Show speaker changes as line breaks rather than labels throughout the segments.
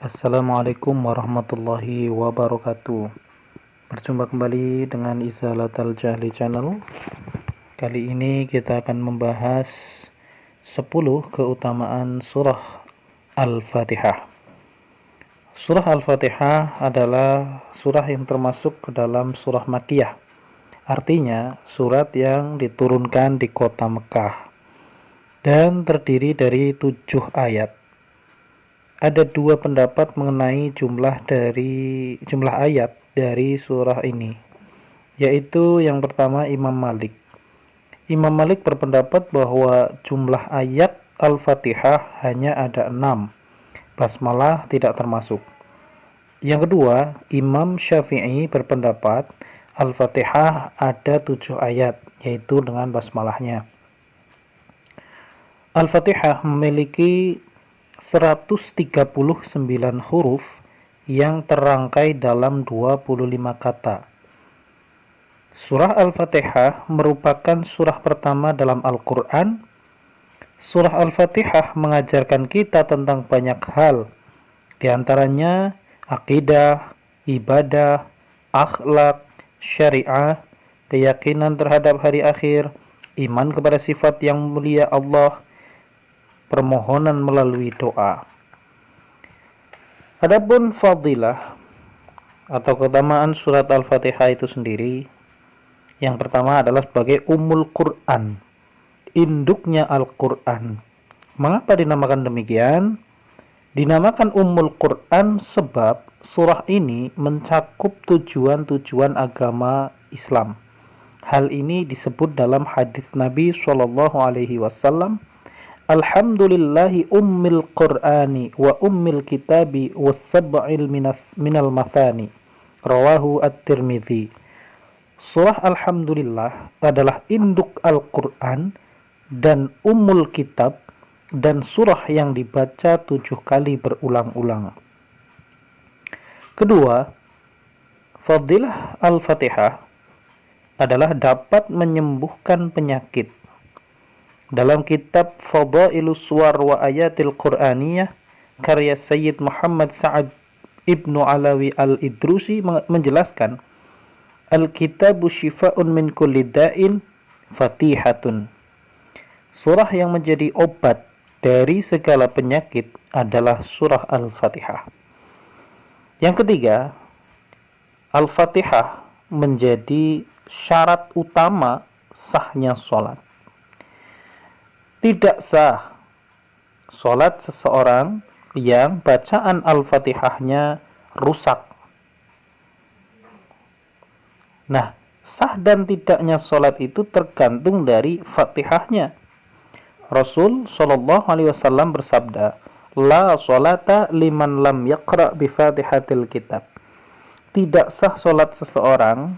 Assalamualaikum warahmatullahi wabarakatuh. Berjumpa kembali dengan Izalatal Jahli Channel. Kali ini kita akan membahas 10 keutamaan surah Al-Fatihah. Surah Al-Fatihah adalah surah yang termasuk ke dalam surah Makkiyah. Artinya surat yang diturunkan di kota Mekah dan terdiri dari 7 ayat. Ada dua pendapat mengenai jumlah ayat dari surah ini, yaitu yang pertama Imam Malik. Imam Malik berpendapat bahwa jumlah ayat Al-Fatihah hanya ada 6, basmalah tidak termasuk. Yang kedua, Imam Syafi'i berpendapat Al-Fatihah ada 7 ayat, yaitu dengan basmalahnya. Al-Fatihah memiliki 139 huruf yang terangkai dalam 25 kata. Surah Al-Fatihah merupakan surah pertama dalam Al-Quran. Surah Al-Fatihah mengajarkan kita tentang banyak hal, di antaranya akidah, ibadah, akhlak, syariah, keyakinan terhadap hari akhir, iman kepada sifat yang mulia Allah, permohonan melalui doa. Adapun fadilah atau keutamaan surat Al-Fatihah itu sendiri, yang pertama adalah sebagai Ummul Quran, induknya Al-Quran. Mengapa dinamakan demikian? Dinamakan Ummul Quran sebab surah ini mencakup tujuan-tujuan agama Islam. Hal ini disebut dalam hadis Nabi SAW, Alhamdulillahi ummil Qur'ani wa ummil kitabi wa sab'il minal mathani. Rawahu At-Tirmidzi. Surah Alhamdulillah adalah induk Al-Quran dan ummul kitab, dan surah yang dibaca 7 kali berulang-ulang. Kedua, fadilah Al-Fatihah adalah dapat menyembuhkan penyakit. Dalam kitab Fadailus Suwar wa Ayatil Qur'aniyah karya Sayyid Muhammad Sa'ad Ibnu Alawi Al-Idrusi menjelaskan, Al-kitabu syifa'un min kulli da'in fatihatun. Surah yang menjadi obat dari segala penyakit adalah surah Al-Fatihah. Yang ketiga, Al-Fatihah menjadi syarat utama sahnya sholat. Tidak sah sholat seseorang yang bacaan Al-Fatihahnya rusak. Nah, sah dan tidaknya sholat itu tergantung dari Fatihahnya. Rasul SAW bersabda, La sholata liman lam yaqra' bi Fatihatil kitab. Tidak sah sholat seseorang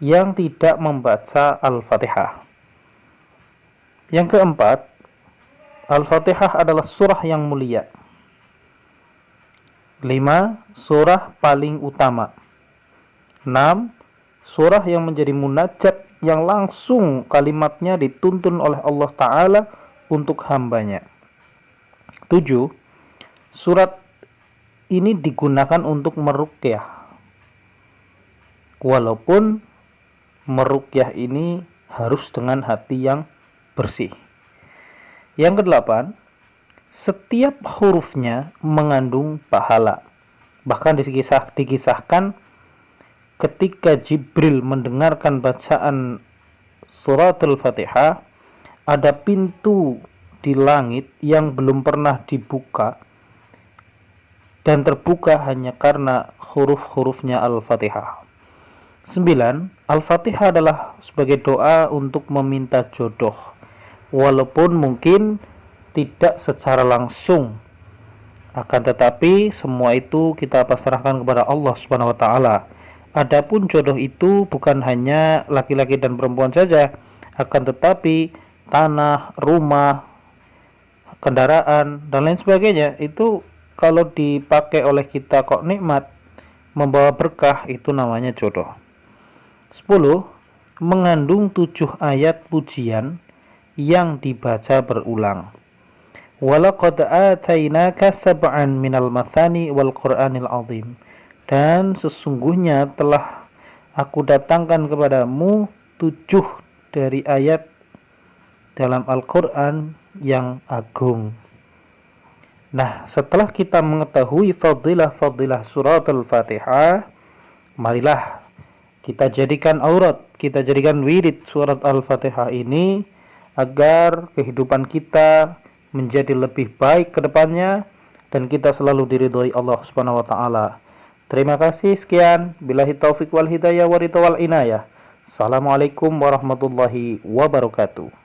yang tidak membaca Al-Fatihah. Yang keempat, Al-Fatihah adalah surah yang mulia. 5. Surah paling utama. 6. Surah yang menjadi munajat yang langsung kalimatnya dituntun oleh Allah Ta'ala untuk hambanya. 7. Surat ini digunakan untuk meruqyah. Walaupun meruqyah ini harus dengan hati yang bersih. Yang kedelapan, setiap hurufnya mengandung pahala. Bahkan dikisahkan ketika Jibril mendengarkan bacaan surat Al-Fatihah, ada pintu di langit yang belum pernah dibuka dan terbuka hanya karena huruf-hurufnya Al-Fatihah. 9. Al-Fatihah adalah sebagai doa untuk meminta jodoh, walaupun mungkin tidak secara langsung, akan tetapi semua itu kita pasrahkan kepada Allah Subhanahu wa taala. Adapun jodoh itu bukan hanya laki-laki dan perempuan saja, akan tetapi tanah, rumah, kendaraan dan lain sebagainya itu kalau dipakai oleh kita kok nikmat, membawa berkah, itu namanya jodoh. 10. Mengandung 7 ayat pujian yang dibaca berulang. Walaqad atainaka sab'an minal mathani wal Qur'anil azim. Dan sesungguhnya telah aku datangkan kepadamu 7 dari ayat dalam Al-Quran yang agung. Nah, setelah kita mengetahui fadilah-fadilah surat Al-Fatihah, marilah kita jadikan aurat, kita jadikan wirid surat Al-Fatihah ini agar kehidupan kita menjadi lebih baik ke depannya dan kita selalu diridhoi Allah Subhanahu wa taala. Terima kasih, sekian. Billahi taufik wal hidayah wa ridha wal inayah. Assalamualaikum warahmatullahi wabarakatuh.